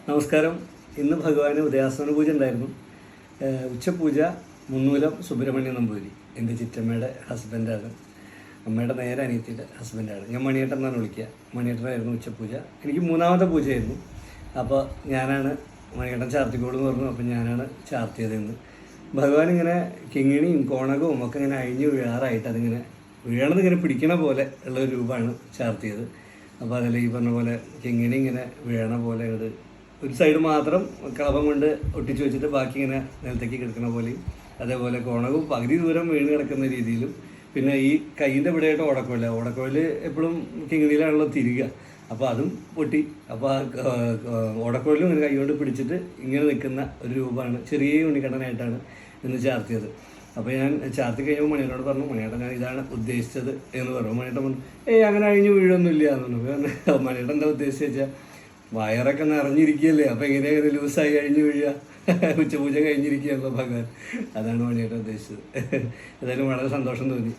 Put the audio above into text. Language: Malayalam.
നമസ്കാരം. ഇന്ന് ഭഗവാന് ഉദയാസ്തമന പൂജ ഉണ്ടായിരുന്നു. ഉച്ചപൂജ മുന്നൂലം സുബ്രഹ്മണ്യ നമ്പൂതിരി, എൻ്റെ ചിറ്റമ്മയുടെ ഹസ്ബൻഡാണ്. അമ്മയുടെ നേരെ അനിയത്തിയുടെ ഹസ്ബൻഡാണ്. ഞാൻ മണിയേട്ടൻ എന്നാണ് വിളിക്കുക. മണിയേട്ടനായിരുന്നു ഉച്ചപൂജ. എനിക്ക് മൂന്നാമത്തെ പൂജയായിരുന്നു. അപ്പോൾ ഞാനാണ് മണിയേട്ടൻ ചാർത്തിക്കോളൂ എന്ന് പറഞ്ഞു. അപ്പോൾ ഞാനാണ് ചാർത്തിയത്. ഇന്ന് ഭഗവാൻ ഇങ്ങനെ കിങ്ങിണിയും കോണകവും ഒക്കെ ഇങ്ങനെ അഴിഞ്ഞ് വീഴാറായിട്ട് അതിങ്ങനെ വീഴണമെന്നിങ്ങനെ പിടിക്കണ പോലെ ഉള്ളൊരു രൂപമാണ് ചാർത്തിയത്. അപ്പോൾ അതിൽ ഈ പറഞ്ഞ പോലെ കിങ്ങിണി ഇങ്ങനെ വീഴണ പോലെ അങ്ങോട്ട് ഒരു സൈഡ് മാത്രം കളഭം കൊണ്ട് ഒട്ടിച്ച് വെച്ചിട്ട് ബാക്കി ഇങ്ങനെ നിലത്തേക്ക് കിടക്കുന്ന പോലെയും, അതേപോലെ കോണകവും പകുതി ദൂരം വീണ് കിടക്കുന്ന രീതിയിലും, പിന്നെ ഈ കൈയിൻ്റെ ഇവിടെയായിട്ട് ഓടക്കോല് എപ്പോഴും കിങ്ങിണിയിലാണല്ലോ തിരിക. അപ്പോൾ അതും പൊട്ടി. അപ്പോൾ ഓടക്കോലിലും ഇങ്ങനെ കൈ കൊണ്ട് പിടിച്ചിട്ട് ഇങ്ങനെ നിൽക്കുന്ന ഒരു രൂപമാണ്. ചെറിയ ഉണ്ണിക്കണ്ണനായിട്ടാണ് ഇന്ന് ചാർത്തിയത്. അപ്പോൾ ഞാൻ ചാർത്തി കഴിയുമ്പോൾ മണിയേട്ടനോട് പറഞ്ഞു, മണിയേട്ടൻ ഞാൻ ഇതാണ് ഉദ്ദേശിച്ചത് എന്ന് പറഞ്ഞു. മണിയേട്ടൻ പറഞ്ഞു, അങ്ങനെ അഴിഞ്ഞ് വീഴൊന്നുമില്ല എന്ന് പറഞ്ഞു. മണിയേട്ടൻ എന്താ ഉദ്ദേശിച്ച് വെച്ചാൽ വയറൊക്കെ നിറഞ്ഞിരിക്കുകയല്ലേ, അപ്പോൾ എങ്ങനെയാണ് ലൂസായി കഴിഞ്ഞ് വീഴുക, ഉച്ചപൂജ കഴിഞ്ഞിരിക്കുകയല്ലോ ഭഗവാൻ. അതാണ് മണിയേട്ടൻ ഉദ്ദേശിച്ചത്. ഏതായാലും വളരെ സന്തോഷം തോന്നി.